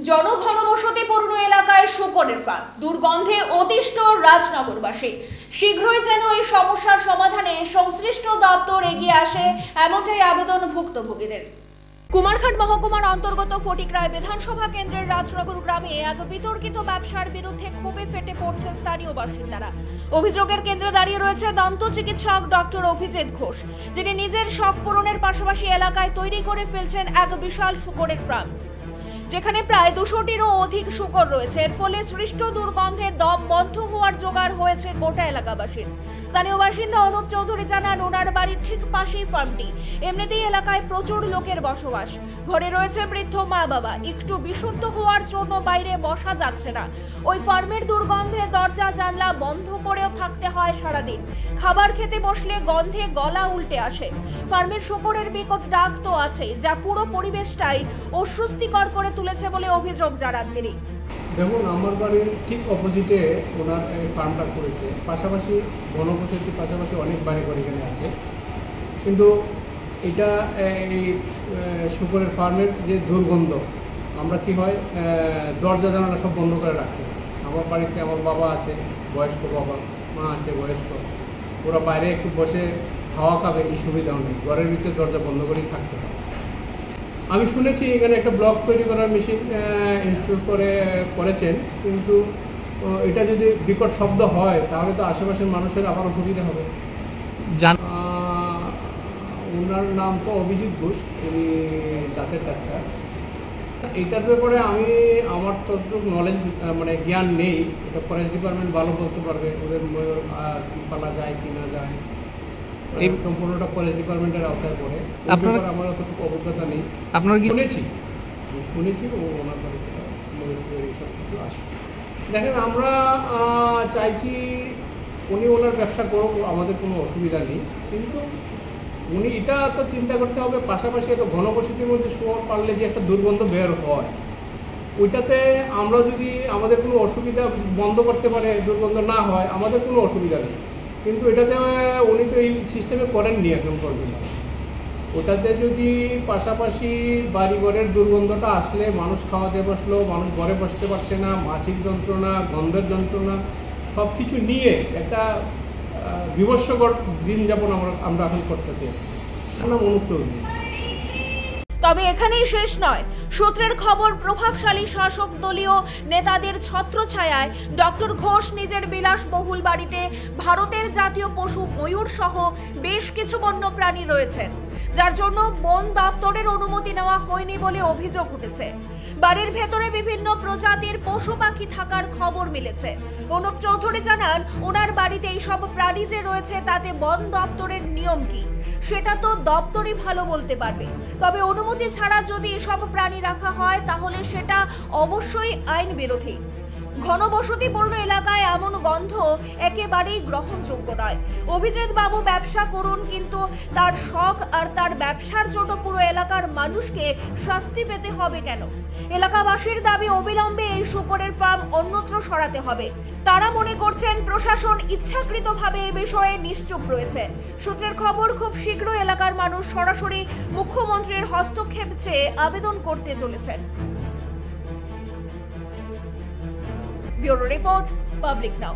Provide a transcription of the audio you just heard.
জনঘনবসতিপূর্ণ এলাকায় শূকরের ফার্ম, দুর্গন্ধে অতিষ্ঠ রাজনগরবাসী। শীঘ্রই যেন এই সমস্যার সমাধানে সংশ্লিষ্ট দপ্তর এগিয়ে আসে, এমনটাই আবেদন ভুক্তভোগীদের। কুমারঘাট মহকুমার অন্তর্গত ফটিকরায় বিধানসভা কেন্দ্রের রাজনগর গ্রামে এক বিতর্কিত ব্যবসার বিরুদ্ধে ক্ষোভে ফেটে পড়ছে স্থানীয় বাসিন্দারা। অভিযোগের কেন্দ্রে দাঁড়িয়ে রয়েছে দন্ত চিকিৎসক ডক্টর অভিজিৎ ঘোষ, যিনি নিজের শখ পূরণের পাশাপাশি এলাকায় তৈরি করে ফেলছেন এক বিশাল শূকরের ফার্ম, যেখানে প্রায় 200টিরও অধিক শূকর রয়েছে। এর ফলে সৃষ্ট দুর্গন্ধে দম বন্ধ হওয়ার জোগাড় হয়েছে গোটা এলাকাবাসীর। স্থানীয় বাসিন্দা অনুপ চৌধুরী জানান, ওনার বাড়ির ঠিক পাশেই ফার্মটি। এমনিতেই এলাকায় প্রচুর লোকের বসবাস, ঘরে রয়েছে বৃদ্ধ মা বাবা। একটু বিশুদ্ধ হওয়ার জন্য বাইরে বসা যাচ্ছে না। ওই ফার্মের দুর্গন্ধে দরজা জানলা বন্ধ করেও থাকতে হয় সারাদিন। খাবার খেতে বসলে গন্ধে গলা উল্টে আসে। ফার্মের শূকরের বিকট ডাক তো আছে, যা পুরো পরিবেশটাই অস্বস্তিকর করে তুলেছে বলে অভিযোগ জানান তিনি। দেখুন, আমার বাড়ির ঠিক অপোজিটে ওনার এই ফার্মটা করেছে, পাশাপাশি ঘনবসতির পাশাপাশি অনেক বাড়ি ঘর এখানে আছে। কিন্তু এটা এই শূকরের ফার্মের যে দুর্গন্ধ, আমরা কি হয় দরজা জানালা সব বন্ধ করে রাখতে হয়। আমার বাড়িতে আমার বাবা আছে, বয়স্ক বাবা, মা আছে বয়স্ক, ওরা বাইরে একটু বসে খাওয়া খাবে, এই সুবিধাও নেই। ঘরের ভিতরে দরজা বন্ধ করেই থাকতে হয়। আমি শুনেছি এখানে একটা ব্লক তৈরি করার মেশিন ইনস্টল করেছেন, কিন্তু এটা যদি বিকট শব্দ হয় তাহলে তো আশেপাশের মানুষের আবার অসুবিধা হবে। ওনার নাম তো অভিজিৎ ঘোষ, উনি দাঁতের ডাক্তার। এইটার ব্যাপারে আমার ততটুকু নলেজ মানে জ্ঞান নেই। এটা ফরেস্ট ডিপার্টমেন্ট ভালো বলতে পারবে, ওদের ময়ূর পালা যায় কি না যায়, এই সম্পূর্ণটা ফরেস্ট ডিপার্টমেন্টের আওতায় পড়ে। আমার অতটুকু অভিজ্ঞতা নেই। আপনার কি শুনেছি ও ওনার বাড়িতে এইসব কিছু আসে। দেখেন, আমরা চাইছি উনি ওনার ব্যবসা করুক, আমাদের কোনো অসুবিধা নেই। কিন্তু উনি এটা তো চিন্তা করতে হবে, পাশাপাশি একটা ঘনবসতির মধ্যে শোয়ার পারলে যে একটা দুর্গন্ধ বের হয়, ওইটাতে আমরা যদি আমাদের কোনো অসুবিধা বন্ধ করতে পারে, দুর্গন্ধ না হয়, আমাদের কোনো অসুবিধা নেই। কিন্তু এটাতে উনি তো এই সিস্টেমে করেননি এখন পর্যন্ত। ওটাতে যদি পাশাপাশি বাড়িঘরের দুর্গন্ধটা আসলে মানুষ খাওয়াতে বসলো, মানুষ ঘরে বসতে পারছে না, মাছির যন্ত্রণা, গন্ধের যন্ত্রণা, সব কিছু নিয়ে একটা বিভৎসকর দিন যাপন আমরা এখন করতেছি। অনুপ চৌধুরী। তবে এখানেই শেষ নয়। সূত্রের খবর, প্রভাবশালী শাসক দলীয় নেতাদের ছত্রছায়ায় ডক্টর ঘোষ নিজের বিলাসবহুল বাড়িতে ভারতের জাতীয় পশু ময়ূর সহ বেশ কিছু বন্য প্রাণী রয়েছেন, যার জন্য বন দপ্তরের অনুমতি নেওয়া হয়নি বলে অভিযোগ উঠেছে। বাড়ির ভেতরে বিভিন্ন প্রজাতির পশু পাখি থাকার খবর মিলেছে। অনুপ চৌধুরী জানান, ওনার বাড়িতে এইসব প্রাণী যে রয়েছে তাতে বন দপ্তরের নিয়ম কি সেটা তো দপ্তরই ভালো বলতে পারবে। তবে অনুমতি ছাড়া যদি এসব প্রাণী রাখা হয় তাহলে সেটা অবশ্যই আইন বিরোধী। ঘনবসতিপূর্ণ এলাকায় এমন গন্ধ একেবারেই গ্রহণযোগ্য নয়। অভিজিৎ বাবু ব্যবসা করুন, কিন্তু তার শখ আর তার ব্যবসার জন্য পুরো এলাকার মানুষকে শাস্তি পেতে হবে কেন? এলাকাবাসীর দাবি, অবিলম্বে এই শূকরের ফার্ম অন্যত্র সরাতে হবে। তারা মনে করছেন প্রশাসন ইচ্ছাকৃতভাবে এ বিষয়ে নিশ্চুপ রয়েছে। সূত্রের খবর, খুব শীঘ্রই এলাকার মানুষ সরাসরি মুখ্যমন্ত্রীর হস্তক্ষেপ চেয়ে আবেদন করতে চলেছেন। ব্যুরো রিপোর্ট, পাবলিক নাও।